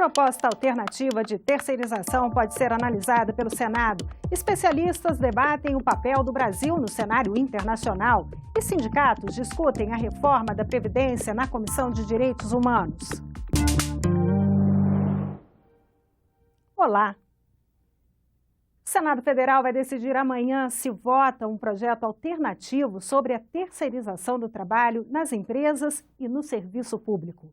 proposta alternativa de terceirização pode ser analisada pelo Senado. Especialistas debatem o papel do Brasil no cenário internacional e sindicatos discutem a reforma da Previdência na Comissão de Direitos Humanos. Olá! O Senado Federal vai decidir amanhã se vota um projeto alternativo sobre a terceirização do trabalho nas empresas e no serviço público.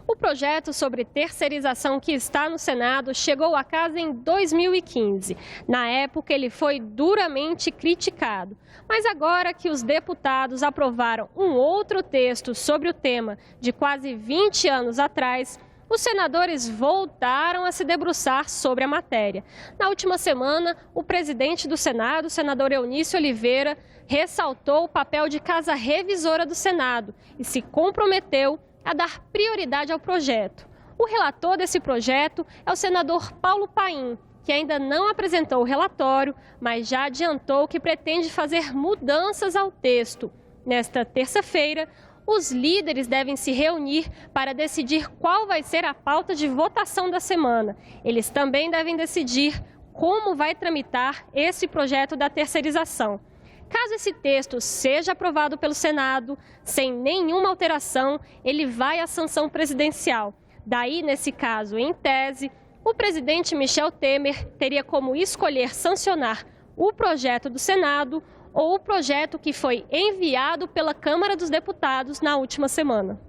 O projeto sobre terceirização que está no Senado chegou à casa em 2015. Na época, ele foi duramente criticado. Mas agora que os deputados aprovaram um outro texto sobre o tema de quase 20 anos atrás, os senadores voltaram a se debruçar sobre a matéria. Na última semana, o presidente do Senado, o senador Eunício Oliveira, ressaltou o papel de casa revisora do Senado e se comprometeu a dar prioridade ao projeto. O relator desse projeto é o senador Paulo Paim, que ainda não apresentou o relatório, mas já adiantou que pretende fazer mudanças ao texto. Nesta terça-feira, os líderes devem se reunir para decidir qual vai ser a pauta de votação da semana. Eles também devem decidir como vai tramitar esse projeto da terceirização. Caso esse texto seja aprovado pelo Senado, sem nenhuma alteração, ele vai à sanção presidencial. Daí, nesse caso, em tese, o presidente Michel Temer teria como escolher sancionar o projeto do Senado ou o projeto que foi enviado pela Câmara dos Deputados na última semana.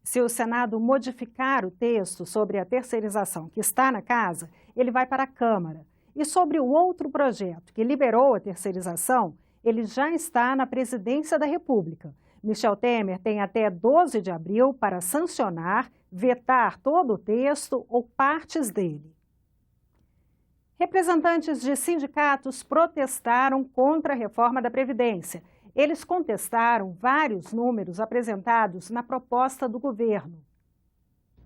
Se o Senado modificar o texto sobre a terceirização que está na casa, ele vai para a Câmara. E sobre o outro projeto que liberou a terceirização, ele já está na Presidência da República. Michel Temer tem até 12 de abril para sancionar, vetar todo o texto ou partes dele. Representantes de sindicatos protestaram contra a reforma da Previdência. Eles contestaram vários números apresentados na proposta do governo.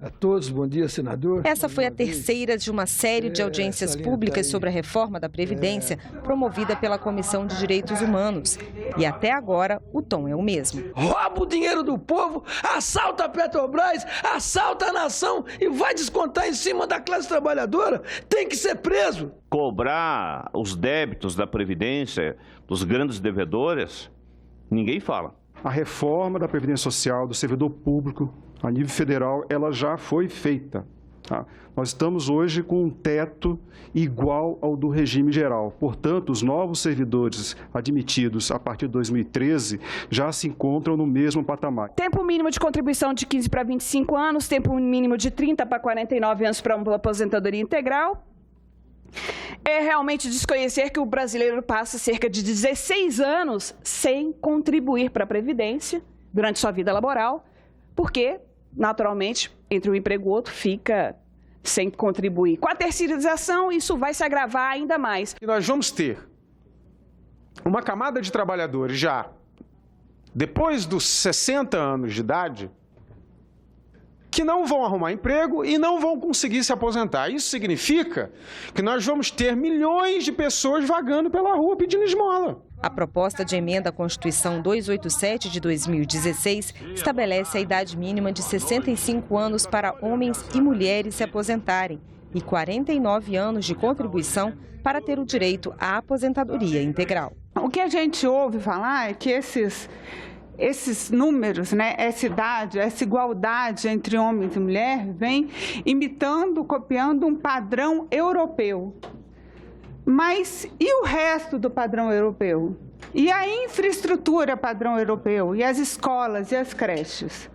A todos, bom dia, senador. Essa foi a terceira de uma série de audiências públicas sobre a reforma da Previdência, promovida pela Comissão de Direitos Humanos. E até agora, o tom é o mesmo. Rouba o dinheiro do povo, assalta a Petrobras, assalta a nação e vai descontar em cima da classe trabalhadora. Tem que ser preso. Cobrar os débitos da Previdência dos grandes devedores, ninguém fala. A reforma da Previdência Social do servidor público a nível federal, ela já foi feita. Tá? Nós estamos hoje com um teto igual ao do regime geral. Portanto, os novos servidores admitidos a partir de 2013 já se encontram no mesmo patamar. Tempo mínimo de contribuição de 15 para 25 anos, tempo mínimo de 30 para 49 anos para uma aposentadoria integral. É realmente desconhecer que o brasileiro passa cerca de 16 anos sem contribuir para a Previdência durante sua vida laboral, porque, naturalmente, entre um emprego e outro, fica sem contribuir. Com a terceirização, isso vai se agravar ainda mais. E nós vamos ter uma camada de trabalhadores já, depois dos 60 anos de idade, que não vão arrumar emprego e não vão conseguir se aposentar. Isso significa que nós vamos ter milhões de pessoas vagando pela rua pedindo esmola. A proposta de emenda à Constituição 287 de 2016 estabelece a idade mínima de 65 anos para homens e mulheres se aposentarem e 49 anos de contribuição para ter o direito à aposentadoria integral. O que a gente ouve falar é que esses números, né, essa idade, essa igualdade entre homens e mulheres vem imitando, copiando um padrão europeu. Mas e o resto do padrão europeu? E a infraestrutura padrão europeu? E as escolas e as creches?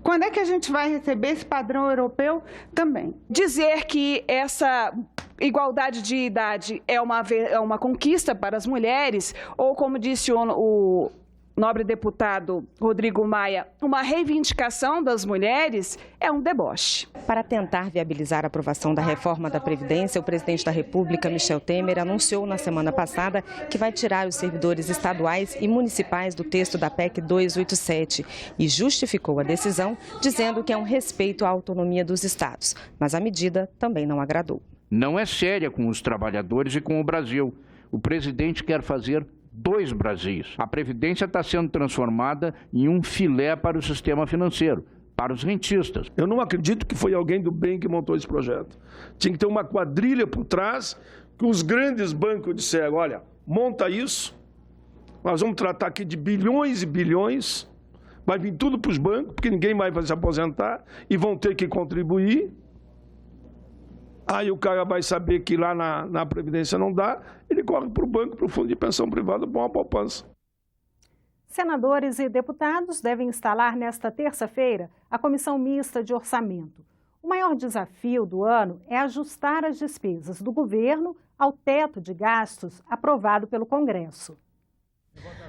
Quando é que a gente vai receber esse padrão europeu também? Dizer que essa igualdade de idade é uma conquista para as mulheres, ou como disse o nobre deputado Rodrigo Maia, uma reivindicação das mulheres, é um deboche. Para tentar viabilizar a aprovação da reforma da Previdência, o presidente da República, Michel Temer, anunciou na semana passada que vai tirar os servidores estaduais e municipais do texto da PEC 287 e justificou a decisão dizendo que é um respeito à autonomia dos estados. Mas a medida também não agradou. Não é séria com os trabalhadores e com o Brasil. O presidente quer fazer 2 Brasis. A Previdência está sendo transformada em um filé para o sistema financeiro. para os rentistas. Eu não acredito que foi alguém do bem que montou esse projeto. Tinha que ter uma quadrilha por trás, que os grandes bancos disseram, olha, monta isso, nós vamos tratar aqui de bilhões e bilhões, vai vir tudo para os bancos, porque ninguém vai se aposentar e vão ter que contribuir. Aí o cara vai saber que lá na Previdência não dá, ele corre para o banco, para o fundo de pensão privado, para uma poupança. Senadores e deputados devem instalar nesta terça-feira a Comissão Mista de Orçamento. O maior desafio do ano é ajustar as despesas do governo ao teto de gastos aprovado pelo Congresso.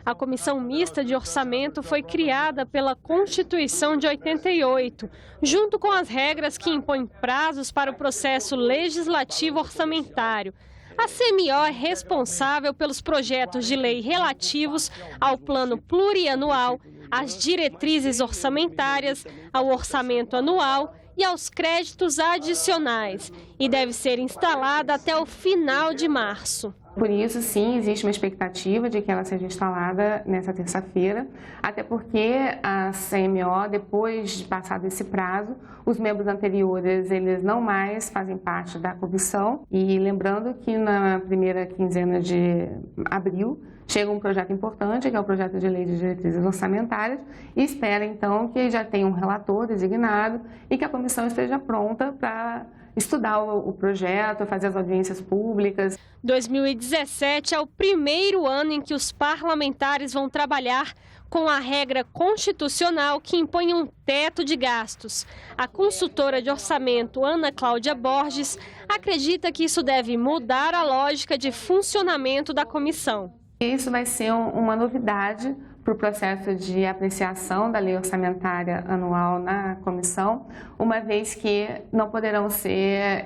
A Comissão Mista de Orçamento foi criada pela Constituição de 88, junto com as regras que impõem prazos para o processo legislativo orçamentário. A CMO é responsável pelos projetos de lei relativos ao plano plurianual, às diretrizes orçamentárias, ao orçamento anual e aos créditos adicionais, e deve ser instalada até o final de março. Por isso, sim, existe uma expectativa de que ela seja instalada nessa terça-feira, até porque a CMO, depois de passado esse prazo, os membros anteriores, eles não mais fazem parte da comissão. E lembrando que na primeira quinzena de abril, chega um projeto importante, que é o projeto de lei de diretrizes orçamentárias, e espera, então, que já tenha um relator designado e que a comissão esteja pronta para estudar o projeto, fazer as audiências públicas. 2017 é o primeiro ano em que os parlamentares vão trabalhar com a regra constitucional que impõe um teto de gastos. A consultora de orçamento Ana Cláudia Borges acredita que isso deve mudar a lógica de funcionamento da comissão. Isso vai ser uma novidade para o processo de apreciação da lei orçamentária anual na comissão, uma vez que não poderão ser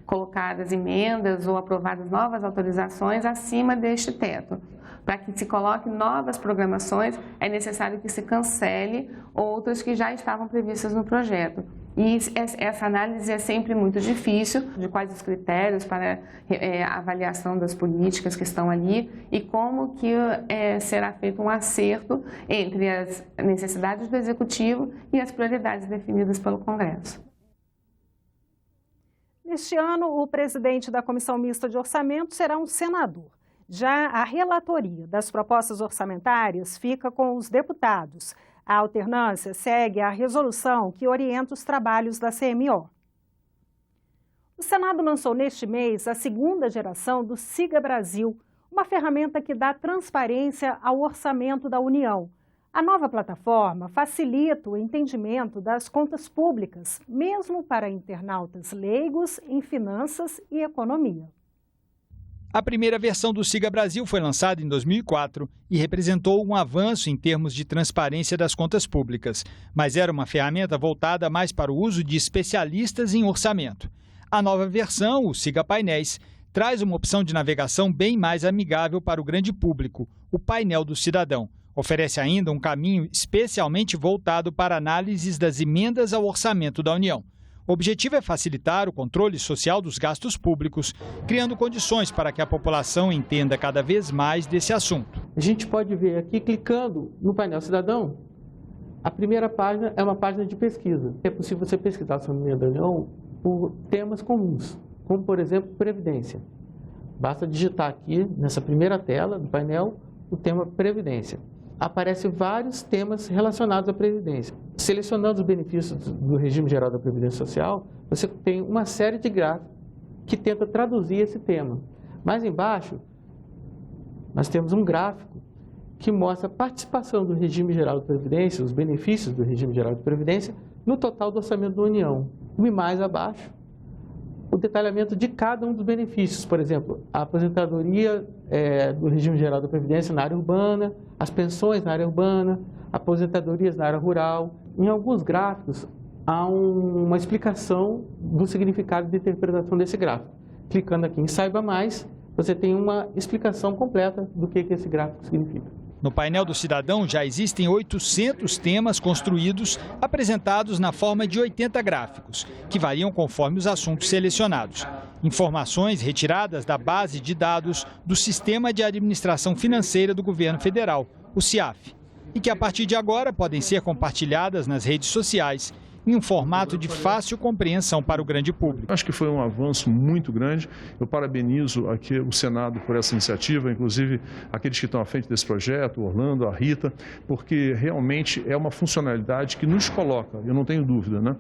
colocadas emendas ou aprovadas novas autorizações acima deste teto. Para que se coloque novas programações, é necessário que se cancele outras que já estavam previstas no projeto. E essa análise é sempre muito difícil, de quais os critérios para a avaliação das políticas que estão ali e como que será feito um acerto entre as necessidades do Executivo e as prioridades definidas pelo Congresso. Neste ano, o presidente da Comissão Mista de Orçamento será um senador. Já a relatoria das propostas orçamentárias fica com os deputados. A alternância segue a resolução que orienta os trabalhos da CMO. O Senado lançou neste mês a segunda geração do Siga Brasil, uma ferramenta que dá transparência ao orçamento da União. A nova plataforma facilita o entendimento das contas públicas, mesmo para internautas leigos em finanças e economia. A primeira versão do Siga Brasil foi lançada em 2004 e representou um avanço em termos de transparência das contas públicas, mas era uma ferramenta voltada mais para o uso de especialistas em orçamento. A nova versão, o Siga Painéis, traz uma opção de navegação bem mais amigável para o grande público, o painel do cidadão. Oferece ainda um caminho especialmente voltado para análises das emendas ao orçamento da União. O objetivo é facilitar o controle social dos gastos públicos, criando condições para que a população entenda cada vez mais desse assunto. A gente pode ver aqui, clicando no painel cidadão, a primeira página é uma página de pesquisa. É possível você pesquisar sobre a emenda da União por temas comuns, como, por exemplo, Previdência. Basta digitar aqui, nessa primeira tela do painel, o tema Previdência. Aparecem vários temas relacionados à Previdência. Selecionando os benefícios do regime geral da Previdência Social, você tem uma série de gráficos que tenta traduzir esse tema. Mais embaixo, nós temos um gráfico que mostra a participação do regime geral da Previdência, os benefícios do regime geral da Previdência, no total do orçamento da União. E mais abaixo, o detalhamento de cada um dos benefícios, por exemplo, a aposentadoria do regime geral da Previdência na área urbana, as pensões na área urbana, aposentadorias na área rural. Em alguns gráficos, há uma explicação do significado de interpretação desse gráfico. Clicando aqui em Saiba Mais, você tem uma explicação completa do que esse gráfico significa. No painel do cidadão já existem 800 temas construídos, apresentados na forma de 80 gráficos, que variam conforme os assuntos selecionados. Informações retiradas da base de dados do Sistema de Administração Financeira do Governo Federal, o CIAF. e que a partir de agora podem ser compartilhadas nas redes sociais, em um formato de fácil compreensão para o grande público. Acho que foi um avanço muito grande. Eu parabenizo aqui o Senado por essa iniciativa, inclusive aqueles que estão à frente desse projeto, o Orlando, a Rita, porque realmente é uma funcionalidade que nos coloca, eu não tenho dúvida, né,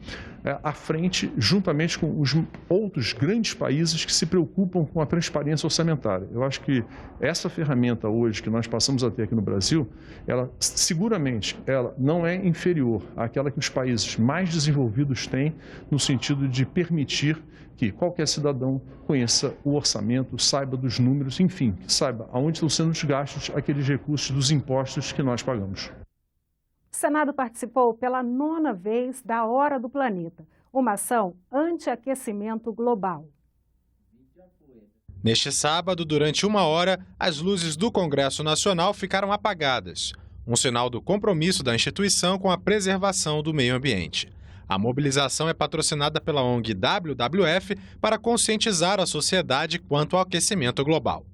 à frente, juntamente com os outros grandes países que se preocupam com a transparência orçamentária. Eu acho que essa ferramenta hoje que nós passamos a ter aqui no Brasil, ela seguramente ela não é inferior àquela que os países mais desenvolvidos têm, no sentido de permitir que qualquer cidadão conheça o orçamento, saiba dos números, enfim, saiba aonde estão sendo gastos aqueles recursos dos impostos que nós pagamos. O Senado participou pela 9ª vez da Hora do Planeta, uma ação anti-aquecimento global. Neste sábado, durante 1 hora, as luzes do Congresso Nacional ficaram apagadas, um sinal do compromisso da instituição com a preservação do meio ambiente. A mobilização é patrocinada pela ONG WWF para conscientizar a sociedade quanto ao aquecimento global.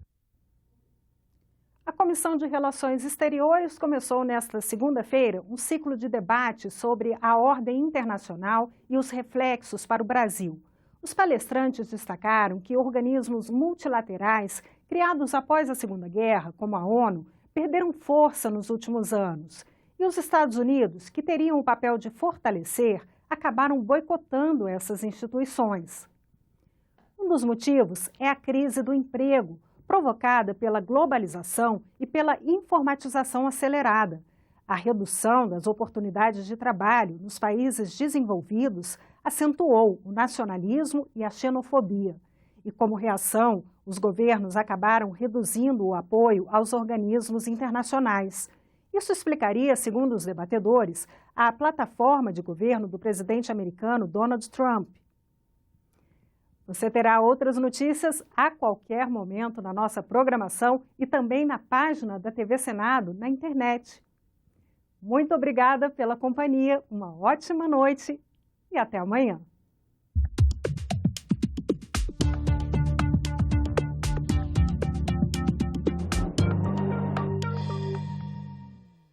A Comissão de Relações Exteriores começou nesta segunda-feira um ciclo de debate sobre a ordem internacional e os reflexos para o Brasil. Os palestrantes destacaram que organismos multilaterais criados após a Segunda Guerra, como a ONU, perderam força nos últimos anos. E os Estados Unidos, que teriam o papel de fortalecer, acabaram boicotando essas instituições. Um dos motivos é a crise do emprego, provocada pela globalização e pela informatização acelerada. A redução das oportunidades de trabalho nos países desenvolvidos acentuou o nacionalismo e a xenofobia. E como reação, os governos acabaram reduzindo o apoio aos organismos internacionais. Isso explicaria, segundo os debatedores, a plataforma de governo do presidente americano Donald Trump. Você terá outras notícias a qualquer momento na nossa programação e também na página da TV Senado na internet. Muito obrigada pela companhia, uma ótima noite e até amanhã.